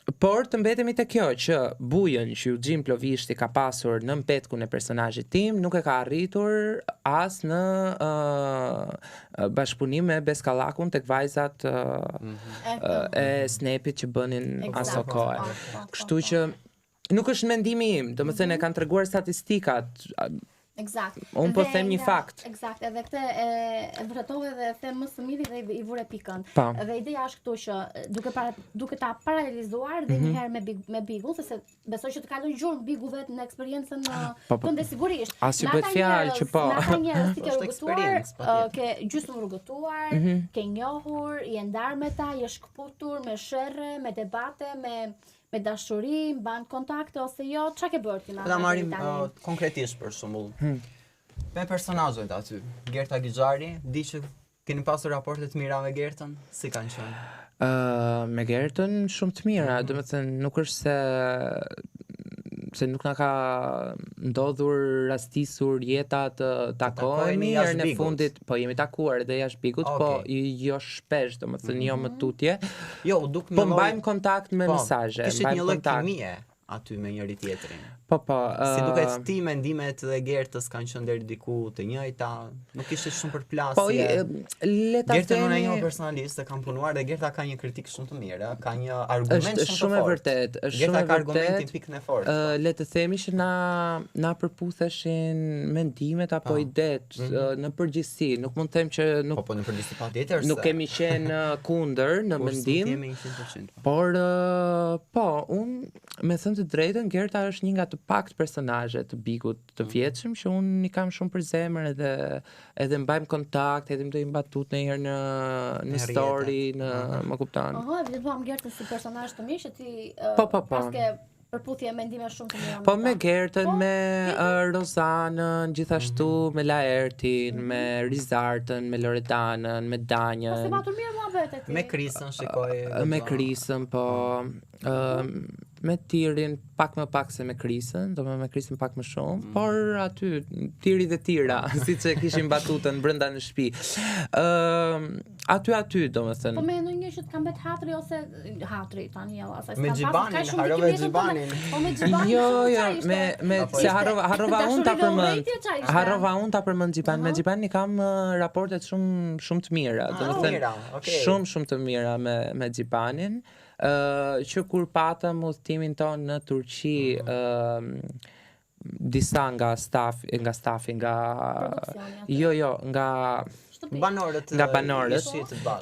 Por të mbetemi te kjo që bujën që Eugene Plovishti ka pasur në petkun e personazhit tim nuk e ka arritur as në bashkëpunim me Beskallakun tek vajzat e Snapit që bënin aso kohë. Kështu që nuk është mendimi im, domethënë e kanë treguar statistikat. Eksakt. Unë po them një fakt. Eksakt, edhe këtë e vërtetove dhe them më së miri dhe i vure pikën. Dhe ideja është këtu që duke ta paralelizuar dhe një herë me Bigun, sepse besoj që të kalon gjurmë Bigu vetë në eksperiencën tënde sigurisht. As ju bëhet fjalë që po. Ata njerëz ti ke rrugëtuar, ke gjysmë rrugëtuar, ke njohur, je ndar me ta, je shkputur me sherrë, me debate, me dashuri, mban kontakte ose jo, çka ke bërë ti me ta marrim konkretisht për shembull. Me personazhet aty, Gerta Gixhari, di që keni pasur raporte të mira me Gertën, si kanë qenë? Me Gertën shumë të mira, domethënë nuk është se nuk na ka ndodhur rastisur jeta të takohemi herë në fundit, po jemi takuar edhe jashtë Bigut, po jo shpesh, domethënë jo më tutje. Jo, po mbajmë kontakt me mesazhe, kishit një lloj kimie aty me njëri tjetrin. Po. Si duket ti mendimet e Gertës kanë qenë deri diku të njëjta, nuk ishte shumë përplasje. Po, le ta Gerta unë e njoh personalisht, kam punuar dhe Gerta ka një kritik shumë të mirë, ka një argument shumë e vërtet, Gerta ka argumentin pikën e fortë. Le të themi që na përputheshin mendimet apo idet në përgjithësi, nuk mund të them që nuk po në përgjithësi patjetër. Nuk kemi qenë kundër në mendim. Kemi 100%. Por po, unë me thënë të drejtën, Gerta është një nga të pak personazhe të Bigut të vjetshëm që unë i kam shumë për zemër edhe mbajmë kontakt, edhe më do i mbatut ndonjëherë në story, më kupton. Evidentuam Gertën si personazh të mirë që ti pas ke përputhje mendime shumë të mira. Po me Gertën, me Rozanën, gjithashtu me Laertin, me Rizartën, me Loredanën, me Danjën. Po se patur mirë muhabet e ti. Me Krisën shikoj. Me Krisën, po. Me Tirin pak më pak se me Krisën, me Krisën pak më shumë, por aty Tiri dhe Tira, siç e kishim batutën brenda në shtëpi. Aty domethënë. Po me ndonjë që të ka mbet hatri ose hatri tani asaj. Me Xhibanin, harrove Xhibanin. Po me Xhibanin. Jo, me se harrova unë ta përmend. Harrova unë ta përmend Xhiban. Me Xhibanin kam raportet shumë të mira, domethënë. Shumë të mira me Xhibanin. Që kur patëm udhëtimin ton në Turqi, disa nga stafi, nga banorët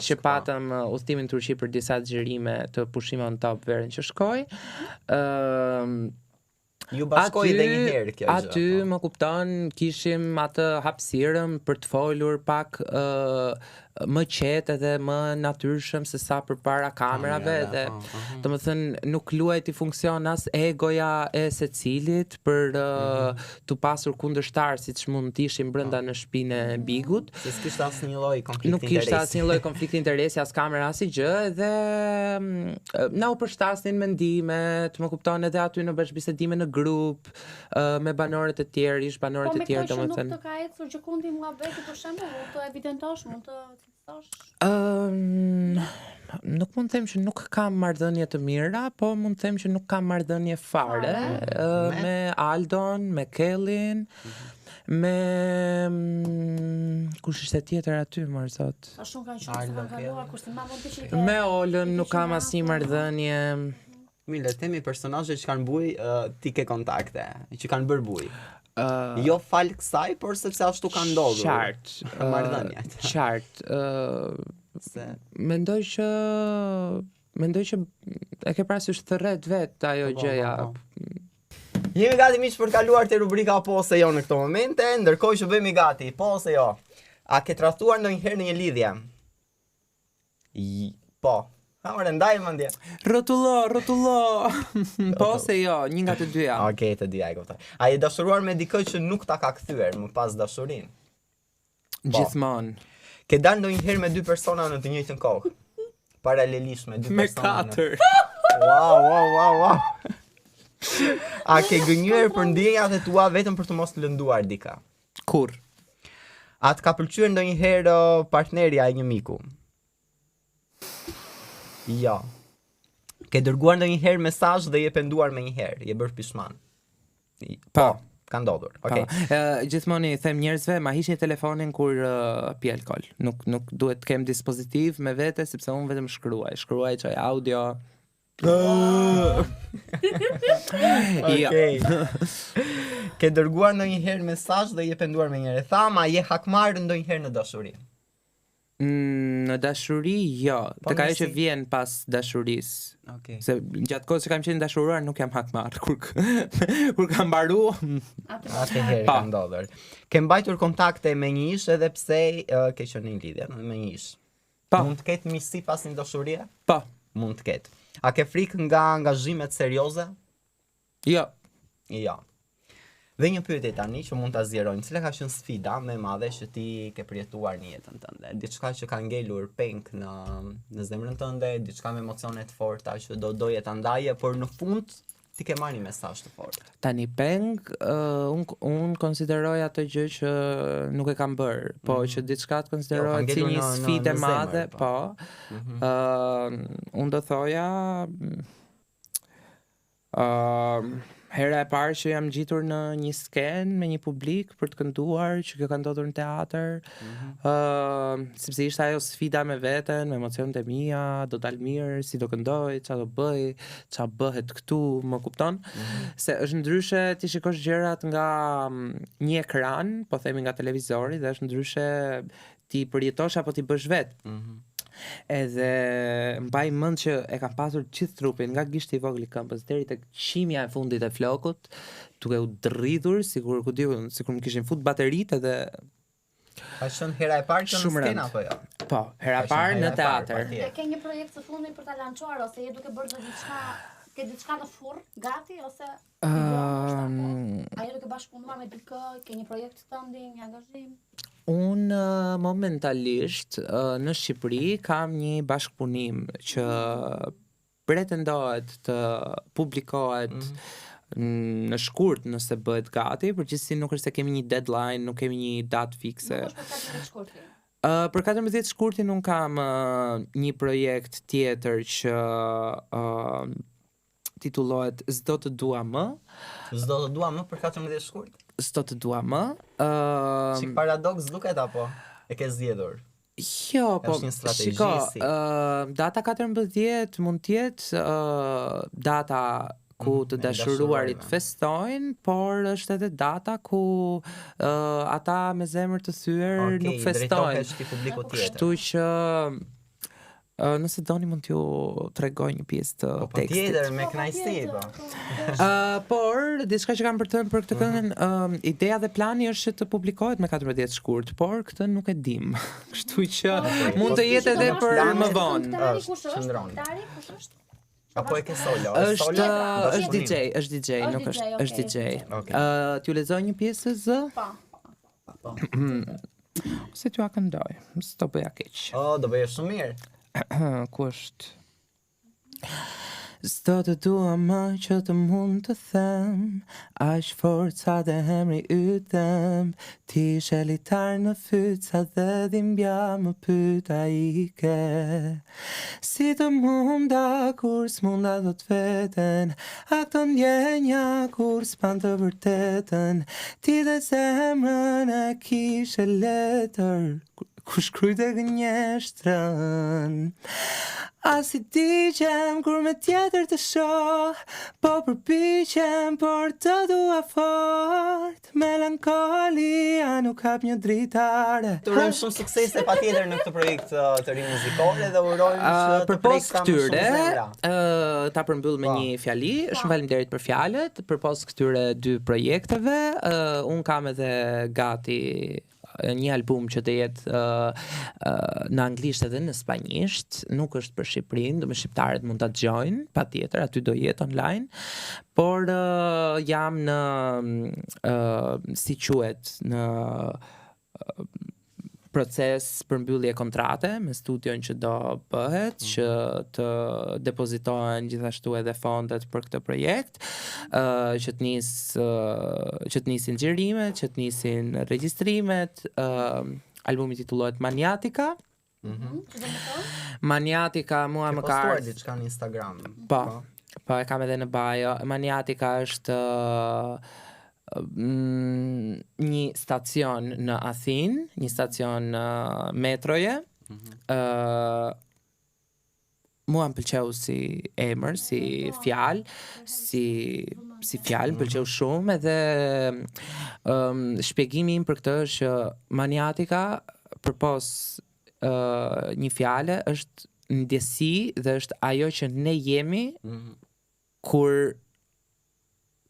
që patëm udhëtimin në Turqi për disa xhirime të pushime on top verën që shkoj. Ju bashkoj edhe një herë kjo gjë. Aty më kupton, kishim atë hapësirën për të folur pak më qetë edhe më natyrshëm se sa përpara kamerave dhe domethënë nuk luajti funksion as egoja e secilit për të pasur kundërshtar siç mund të ishin brenda në shtëpinë e Bigut. Se s'kishte asnjë lloj konflikti interesi. Nuk kishte asnjë lloj konflikti interesi as kamera as gjë dhe na u përshtasnin mendimet, më kupton, edhe aty në bashkëbisedime në grup me banorët e tjerë, banorët e tjerë domethënë. Po me kaq nuk të ka ecur gjikundi muhabeti për shembull, mund të evidentosh, mund të thosh? Nuk mund të them që nuk kam marrëdhënie të mira, po mund të them që nuk kam marrëdhënie fare me Aldon, me Kellin, me kush ishte tjetër aty më zot. Sa shumë kanë kaluar, kur si ma mund të shikë. Me Olën nuk kam asnjë marrëdhënie. Mi le temi personazhe që kanë buj ti ke kontakte, që kanë bërë buj. Jo fal kësaj, por sepse ashtu ka ndodhur. Qartë. Marrëdhëniet. Qartë. Mendoj që e ke parasysh thërret vet ajo gjëja. Jemi gati miq për të kaluar te rubrika po ose jo në këto momente, ndërkohë që bëhemi gati, po ose jo. A ke tradhtuar ndonjëherë në një lidhje? Po. Ora ndaj mendje. Rrotullo. Po ose jo, një nga të dyja. Okej, të dyja e kuptoj. A je dashuruar me dikë që nuk ta ka kthyer më pas dashurinë? Gjithmonë. Ke dalë ndonjëherë me dy persona në të njëjtën kohë? Paralelisht me dy persona. Me 4. Wow. A ke gënjur për ndjenjat e tua vetëm për të mos lënduar dika? Kur? A të ka pëlqyer ndonjëherë partnerja e një miku? Jo. Ke dërguar ndonjëherë mesazh dhe je penduar më njëherë, je bërë pishman? Po, ka ndodhur. Okej. Gjithmonë i them njerëzve, ma hiqni telefonin kur pi alkol. Nuk duhet të kem dispozitiv me vete sepse unë vetëm shkruaj çaj audio. Okej. Ke dërguar ndonjëherë mesazh dhe je penduar më njëherë. Tham, a je hakmar ndonjëherë në dashuri? Në dashuri, jo. Tek ajo që vjen pas dashurisë. Okej. Se gjatë kohës që kam qenë dashuruar nuk jam hakmar. Kur kam mbaru, atëherë ka ndodhur. Ke mbajtur kontakte me një ish edhe pse ke qenë në lidhje me një ish? Po. Mund të ketë miqësi pas një dashurie? Po. Mund të ketë. A ke frikë nga angazhimet serioze? Jo. Jo. Dhe një pyetje tani që mund ta zgjerojmë, cila ka qenë sfida më e madhe që ti ke përjetuar në jetën tënde? Diçka që ka ngelur peng në zemrën tënde, diçka me emocione të forta që doje ta ndaje, por në fund ti ke marrë një mesazh të fortë. Tani peng, un konsideroj atë gjë që nuk e kam bërë, po që diçka të konsiderohet si një sfidë e madhe, po. Un do thoja hera e parë që jam gjitur në një sken me një publik për të kënduar, që kjo ka ndodhur në teatr, sepse ishte ajo sfida me veten, me emocionet e mia, do dal mirë, si do këndoj, çfarë do bëj, çfarë bëhet këtu, më kupton? Se është ndryshe ti shikosh gjërat nga një ekran, po themi nga televizori, dhe është ndryshe ti përjetosh apo ti bësh vet. Edhe mbaj mend që e kam pasur gjithë trupin nga gishti i vogël i këmbës deri tek qimja e fundit e flokut, duke u dridhur, sikur më kishin fut bateritë edhe Ka qenë hera e parë që në skenë apo jo? Po, hera e parë në teatr. Ke një projekt të fundit për ta lançuar ose je duke bërë diçka, ke diçka në furr gati ose ajo duke bashkëpunuar me dikë, ke një projekt tënd, një angazhim? Unë momentalisht në Shqipëri kam një bashkëpunim që pretendohet të publikohet në shkurt nëse bëhet gati, përgjithësi nuk është se kemi një deadline, nuk kemi një datë fikse. Nuk është për 14 shkurtin. Për 14 shkurtin unë kam një projekt tjetër që titullohet S'do të dua më. S'do të dua më për 14 shkurt? S'do të dua më. Çik paradoks duket apo e ke zgjedhur? Jo, po, është një strategji. shiko, data 14 mund të jetë data ku të dashuruarit festojnë, por është edhe data ku ata me zemër të thyer nuk festojnë. Kështu që nëse doni mund t'ju tregoj një pjesë të tekstit. Po tjetër me kënaqësi po. Por diçka që kam për të thënë për këtë këngë, ideja dhe plani është që të publikohet me 14 shkurt, por këtë nuk e dim. Kështu që mund të jetë edhe për më vonë. Kush është? Apo e ke solo? Është DJ, nuk është DJ. T'ju lexoj një pjesë zë? Po. Se t'ju a këndoj, s'to bëja keq. Do bëje shumë mirë. Ku është? S'do të dua më që të mund të them, aq forca dhe emri ytem, ti ishe litar në fyca dhe dhimbja më pyta ike. Si të munda kur s'munda do të veten, a këto ndjenja kur s'pan të vërtetën, ti dhe zemrën e kishe letër, ku shkrujte gënjeshtrën. As i digjem kur me tjetër të shoh, po përpiqem por të dua fort, melankolia nuk hap një dritare. Të urojmë shumë suksese patjetër në këtë projekt të ri muzikore dhe urojmë që të përpos prek sa më shumë zemra. ta përmbyll me një fjali. Shumë faleminderit për fjalët. Përpos këtyre dy projekteve, un kam edhe gati një album që të jetë në anglisht edhe në spanjisht, nuk është për Shqipërinë, do me shqiptarët mund ta dëgjojnë, patjetër, aty do jetë online, por jam në si quhet, në proces përmbyllje kontrate me studion që do bëhet, që të depozitohen gjithashtu edhe fondet për këtë projekt, që të nisin xhirimet, që të nisin regjistrimet. Albumi titullohet Maniatika. Maniatika mua më ka postuar diçka në Instagram. Po, e kam edhe në bio. Maniatika është një stacion në Athinë, një stacion metroje. Mua më pëlqeu si emër, si fjalë, si fjalë, më pëlqeu shumë, edhe shpjegimi im për këtë është që maniatika përpos një fjale është ndjesi dhe është ajo që ne jemi kur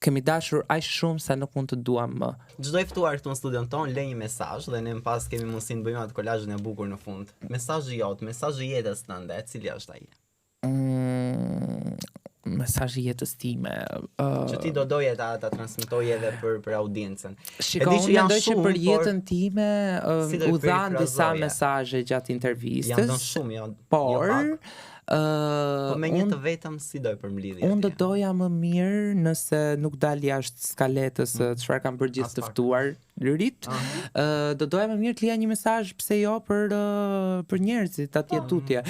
kemi dashur aq shumë sa nuk mund të duam më. Çdo i ftuar këtu në studion ton lë një mesazh dhe ne më pas kemi mundësinë të bëjmë atë kolazhin e bukur në fund. Mesazhi jot, mesazhi jetës tënde, cili është ai? Mesazhi jetës time. Që ti do doje ta transmetoje edhe për audiencën. Shikoj, mendoj që për jetën time u dhan disa mesazhe gjatë intervistës. Janë shumë, jo. Por po me një të vetëm si doj për mlidhje? Unë do doja më mirë nëse nuk dal jashtë skaletës çfarë kam bërë gjithë të ftuar rit. Do doja më mirë të lija një mesazh, pse jo, për njerëzit atje tutje.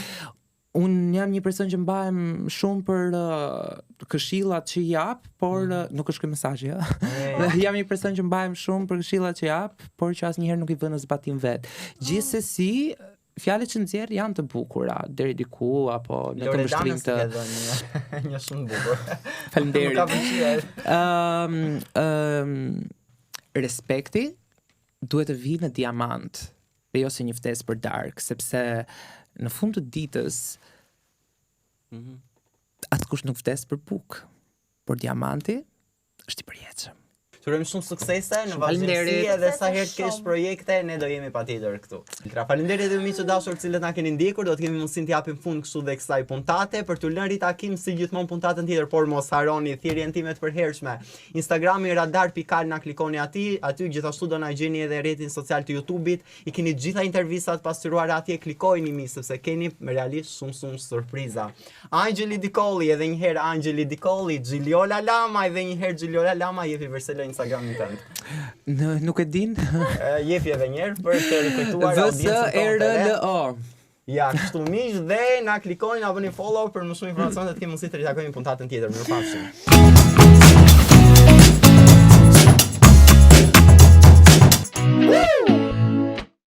Unë jam një person që mbahem shumë për këshillat që jap, por nuk është ky mesazh, ja. Jam një person që mbahem shumë për këshillat që jap, por që asnjëherë nuk i vë në zbatim vet. Gjithsesi, fjalët që nxjerr janë të bukura deri diku apo në të mbështrim të një shumë bukur. Faleminderit. Respekti duhet të vijë në diamant dhe jo si një ftesë për darkë, sepse në fund të ditës atë kush nuk vdes për bukë, por diamanti është i përjetshëm. Urojmë shumë suksese në vazhdimsi edhe sa herë kesh projekte, ne do jemi patjetër këtu. Faleminderit edhe miqtë dashur të cilët na keni ndjekur, do të kemi mundësinë të japim fund kështu dhe kësaj puntate për t'u lënë takim si gjithmonë puntatën tjetër, por mos harroni thirrjen time të përhershme. Instagrami radar.al na klikoni aty gjithashtu do na gjeni edhe rrjetin social të YouTube-it, i keni të gjitha intervistat pasqyruara atje, klikojini mi sepse keni realisht shumë surpriza. Angeli Dikolli, edhe një herë Angeli Dikolli, Gjiliola Lama, edhe një herë Gjiliola Lama, jepi Verselo Instagramin tënd. Nuk e din. Jepi edhe një herë për të rikujtuar audiencën tonë. Ja, kështu miq, dhe na klikoni, na bëni follow për më shumë informacione, të kemi mundësi të ritakojmë puntatën tjetër. Mirupafshim.